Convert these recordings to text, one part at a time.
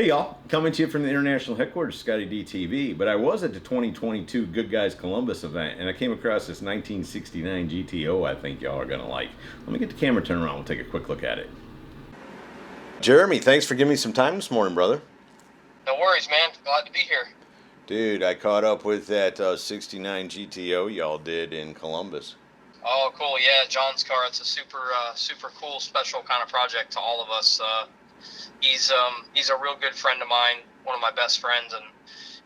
Hey y'all, coming to you from the international headquarters, ScottieDTV, but I was at the 2022 Goodguys Columbus event, and I came across this 1969 GTO I think y'all are going to like. Let me get the camera turned around, we'll take a quick look at it. Jeremy, thanks for giving me some time this morning, brother. No worries, man. Glad to be here. Dude, I caught up with that 69 GTO y'all did in Columbus. Oh, cool. Yeah, John's car. It's a super cool, special kind of project to all of us. He's a real good friend of mine, one of my best friends, and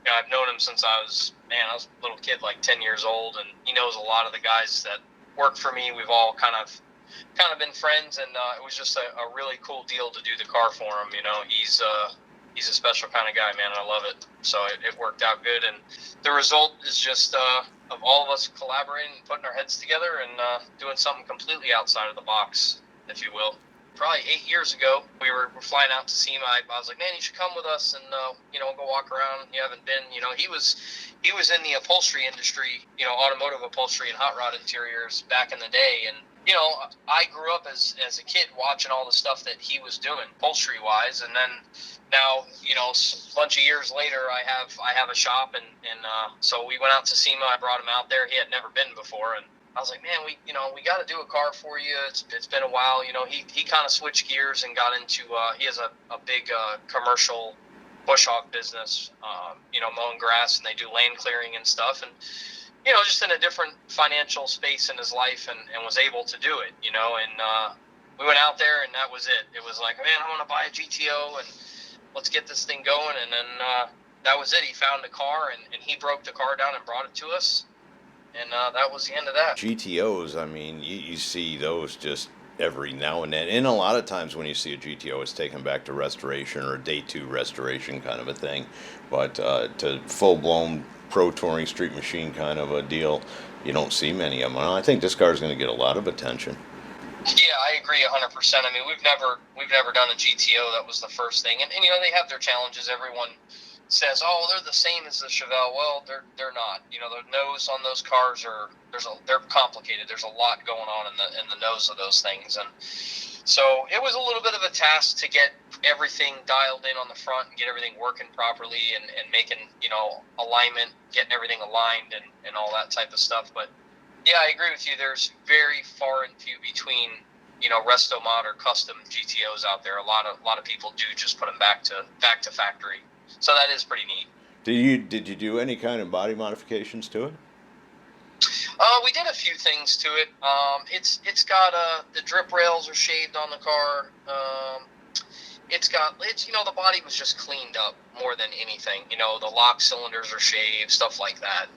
I've known him since I was a little kid, like 10 years old, and he knows a lot of the guys that work for me. We've all kind of been friends, and it was just a really cool deal to do the car for him. He's a special kind of guy, man, and I love it. So it worked out good, and the result is just of all of us collaborating and putting our heads together and doing something completely outside of the box, if you will. Probably 8 years ago, we were flying out to SEMA. I was like, man, you should come with us and go walk around. You haven't been. He was in the upholstery industry, automotive upholstery and hot rod interiors back in the day, and I grew up as a kid watching all the stuff that he was doing upholstery wise, and then now a bunch of years later, I have a shop, and so we went out to SEMA. I brought him out there. He had never been before, and I was like, man, we got to do a car for you. It's been a while. He kind of switched gears and got into he has a big commercial bush hog business, mowing grass, and they do land clearing and stuff, and just in a different financial space in his life, and was able to do it, and we went out there, and that was it. It was like, man, I want to buy a GTO, and let's get this thing going, and then that was it. He found a car, and he broke the car down and brought it to us. And that was the end of that. GTOs, I mean, you see those just every now and then. And a lot of times when you see a GTO, it's taken back to restoration or a day two restoration kind of a thing. But to full-blown pro touring street machine kind of a deal, you don't see many of them. I think this car is going to get a lot of attention. Yeah, I agree 100%. I mean, we've never done a GTO. That was the first thing. And they have their challenges. Everyone says, oh, they're the same as the Chevelle. Well, they're not. The nose on those cars they're complicated. There's a lot going on in the nose of those things, and so it was a little bit of a task to get everything dialed in on the front and get everything working properly and making alignment, getting everything aligned and all that type of stuff. But yeah, I agree with you. There's very far and few between resto mod or custom GTOs out there. A lot of people do just put them back to factory. So that is pretty neat. Did you do any kind of body modifications to it? We did a few things to it. It's got the drip rails are shaved on the car. The body was just cleaned up more than anything. The lock cylinders are shaved, stuff like that.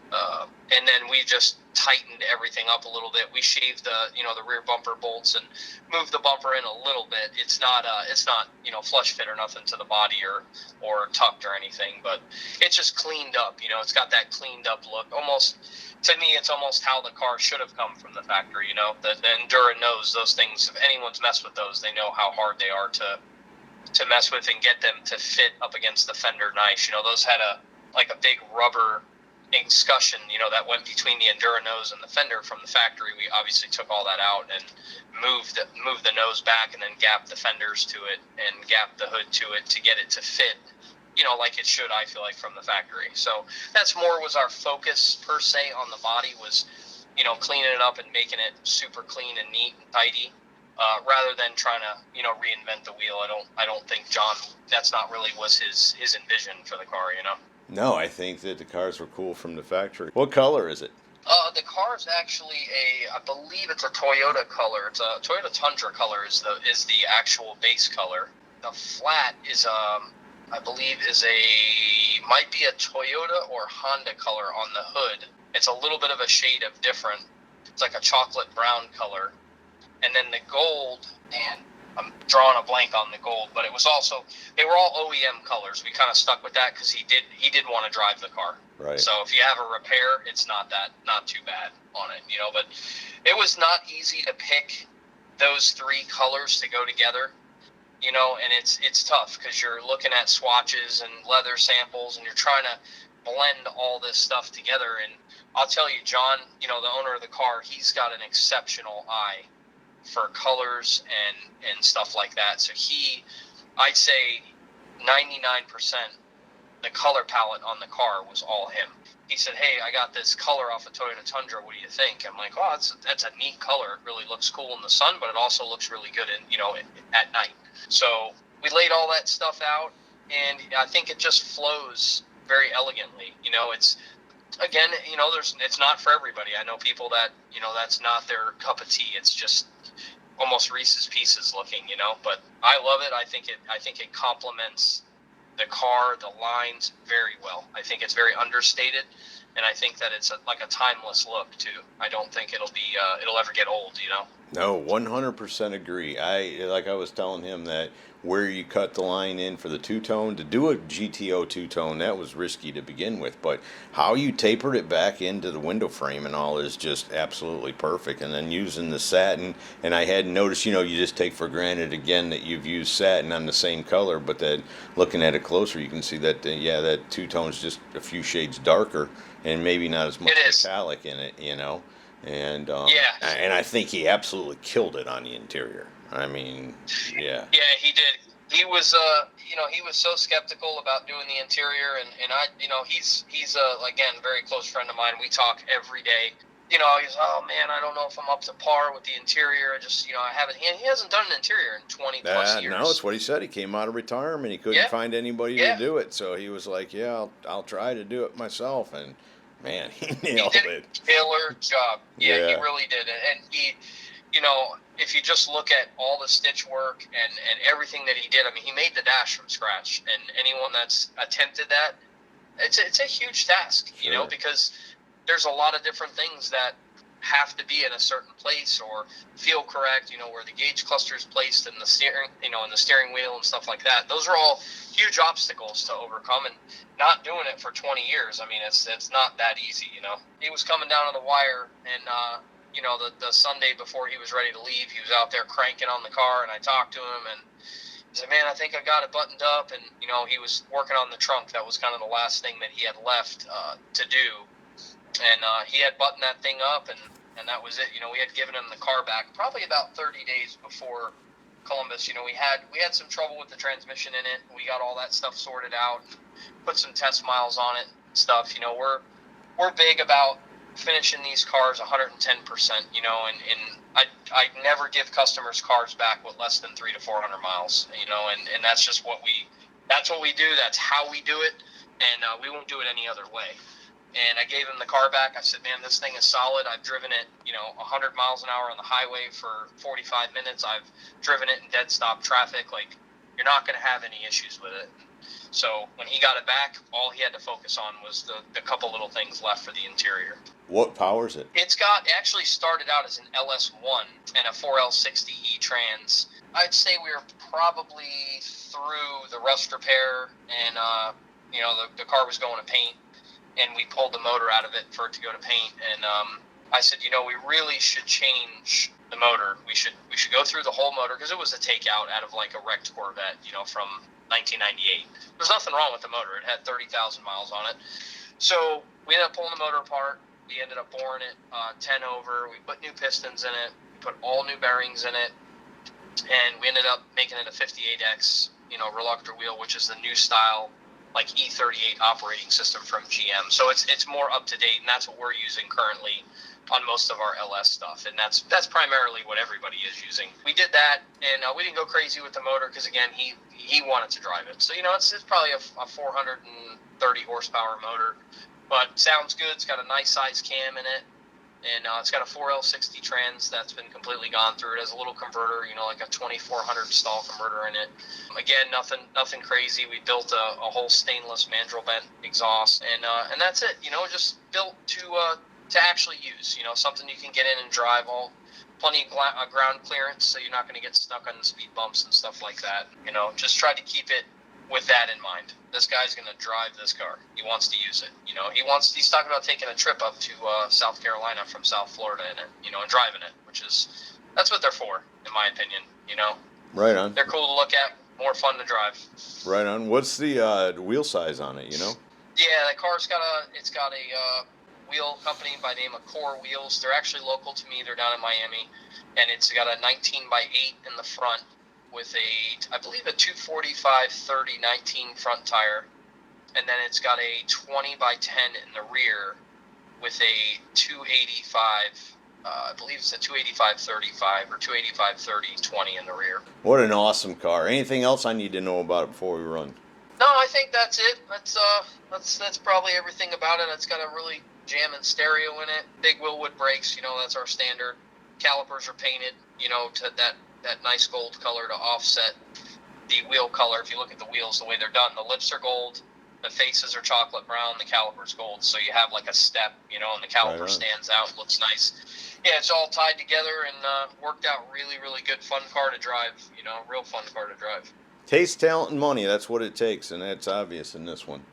And then we just tightened everything up a little bit. We shaved the rear bumper bolts and moved the bumper in a little bit. It's not flush fit or nothing to the body or tucked or anything, but it's just cleaned up. It's got that cleaned up look. Almost, to me, it's almost how the car should have come from the factory. The Endura knows those things. If anyone's messed with those, they know how hard they are to mess with and get them to fit up against the fender nice. Those had a big rubber escutcheon, that went between the Endura nose and the fender from the factory. We obviously took all that out and moved the nose back and then gapped the fenders to it and gapped the hood to it to get it to fit, like it should, I feel like, from the factory. So that's more was our focus per se on the body was, cleaning it up and making it super clean and neat and tidy. Rather than trying to, reinvent the wheel. I don't think John, that's not really was his envision for the car, No, I think that the cars were cool from the factory. What color is it? The car is actually I believe it's a Toyota color. It's a Toyota Tundra color is the actual base color. The flat is I believe might be a Toyota or Honda color on the hood. It's a little bit of a shade of different. It's like a chocolate brown color. And then the gold, man, I'm drawing a blank on the gold, but it was also, they were all OEM colors. We kind of stuck with that because he did want to drive the car. Right. So if you have a repair, it's not too bad on it, but it was not easy to pick those three colors to go together, and it's tough because you're looking at swatches and leather samples and you're trying to blend all this stuff together. And I'll tell you, John, the owner of the car, he's got an exceptional eye for colors and stuff like that. So I'd say 99%, the color palette on the car was all him. He said, "Hey, I got this color off of Toyota Tundra. What do you think?" I'm like, "Oh, that's a neat color. It really looks cool in the sun, but it also looks really good at night." So we laid all that stuff out, and I think it just flows very elegantly. It's again, it's not for everybody. I know people that that's not their cup of tea. It's just almost Reese's Pieces looking, But I love it. I think it complements the car, the lines very well. I think it's very understated, and I think that it's like a timeless look too. I don't think it'll ever get old. No, 100% agree. Like I was telling him that where you cut the line in for the two-tone, to do a GTO two-tone, that was risky to begin with, but how you tapered it back into the window frame and all is just absolutely perfect. And then using the satin, and I hadn't noticed, you just take for granted again that you've used satin on the same color, but then looking at it closer, you can see that, that two-tone's just a few shades darker and maybe not as much metallic in it, And and I think he absolutely killed it on the interior. I mean, yeah. Yeah, he did. He was he was so skeptical about doing the interior, and I he's again, very close friend of mine. We talk every day. He's, "Oh man, I don't know if I'm up to par with the interior. I just I haven't." He hasn't done an interior in 20 plus years. No, it's what he said. He came out of retirement. He couldn't find anybody to do it, so he was like, "Yeah, I'll try to do it myself." And man, he nailed it. It. Killer job. Yeah, he really did. And he, if you just look at all the stitch work and everything that he did, I mean, he made the dash from scratch. And anyone that's attempted that, it's a huge task, because there's a lot of different things that have to be in a certain place or feel correct, where the gauge cluster is placed in the steering, in the steering wheel and stuff like that. Those are all huge obstacles to overcome, and not doing it for 20 years. I mean, it's not that easy, He was coming down on the wire, and the Sunday before he was ready to leave, he was out there cranking on the car, and I talked to him, and he said, "Man, I think I got it buttoned up," and he was working on the trunk. That was kind of the last thing that he had left to do, and he had buttoned that thing up, and that was it. We had given him the car back probably about 30 days before Columbus. We had some trouble with the transmission in it. We got all that stuff sorted out, put some test miles on it, stuff. We're big about finishing these cars 110%. And I never give customers cars back with less than 300 to 400 miles. And that's just what we do. That's how we do it, and we won't do it any other way. And I gave him the car back. I said, "Man, this thing is solid. I've driven it, 100 miles an hour on the highway for 45 minutes. I've driven it in dead stop traffic. Like, you're not going to have any issues with it." So when he got it back, all he had to focus on was the couple little things left for the interior. What powers it? It actually started out as an LS1 and a 4L60E trans. I'd say we were probably through the rust repair, and the car was going to paint. And we pulled the motor out of it for it to go to paint. And I said, we really should change the motor. We should go through the whole motor, because it was a takeout out of like a wrecked Corvette, from 1998. There's nothing wrong with the motor. It had 30,000 miles on it. So we ended up pulling the motor apart. We ended up boring it 10 over. We put new pistons in it. We put all new bearings in it. And we ended up making it a 58X, reluctor wheel, which is the new style, like E38 operating system from GM. So it's more up to date, and that's what we're using currently on most of our LS stuff, and that's primarily what everybody is using. We did that, and we didn't go crazy with the motor, because again, he wanted to drive it. So it's probably a 430 horsepower motor, but sounds good. It's got a nice size cam in it, and it's got a 4L60 trans that's been completely gone through. It has a little converter, like a 2400 stall converter in it. Again, nothing crazy. We built a whole stainless mandrel bent exhaust, and that's it. Just built to actually use. Something you can get in and drive. Plenty of ground clearance, so you're not going to get stuck on the speed bumps and stuff like that. Just try to keep it with that in mind. This guy's going to drive this car. He wants to use it. He's talking about taking a trip up to South Carolina from South Florida in it, and driving it, that's what they're for, in my opinion, Right on. They're cool to look at, more fun to drive. Right on. What's the wheel size on it, Yeah, the car's got a wheel company by the name of Core Wheels. They're actually local to me. They're down in Miami, and it's got a 19 by 8 in the front with I believe a 245/30/19 front tire, and then it's got a 20x10 in the rear with a 285. I believe it's a 285/35 or 285/30/20 in the rear. What an awesome car. Anything else I need to know about it before we run? No, I think that's it. That's probably everything about it. It's got a really jamming stereo in it. Big Willwood brakes, that's our standard. Calipers are painted, to that nice gold color to offset the wheel color. If you look at the wheels, the way they're done, the lips are gold, the faces are chocolate brown, the caliper's gold. So you have like a step, and the caliper stands out, looks nice. Yeah, it's all tied together and worked out really, really good. Fun car to drive, real fun car to drive. Taste, talent, and money, that's what it takes, and that's obvious in this one.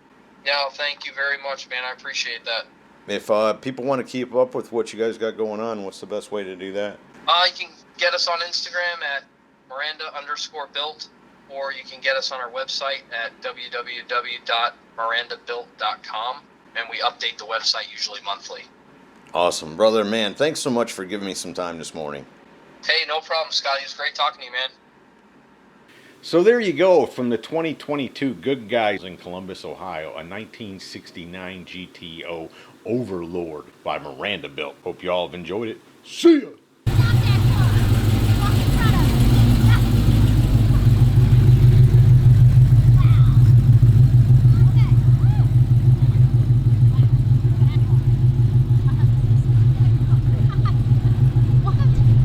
No, thank you very much, man. I appreciate that. If people want to keep up with what you guys got going on, what's the best way to do that? You can get us on Instagram at Miranda_Built, or you can get us on our website at www.mirandabuilt.com, and we update the website usually monthly. Awesome. Brother, man, thanks so much for giving me some time this morning. Hey, no problem, Scotty. It was great talking to you, man. So there you go, from the 2022 Goodguys in Columbus, Ohio, a 1969 GTO Overlord by Miranda Built. Hope you all have enjoyed it. See ya!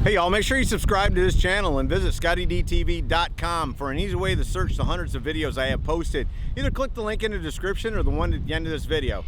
Hey y'all, make sure you subscribe to this channel and visit ScottieDTV.com for an easy way to search the hundreds of videos I have posted. Either click the link in the description or the one at the end of this video.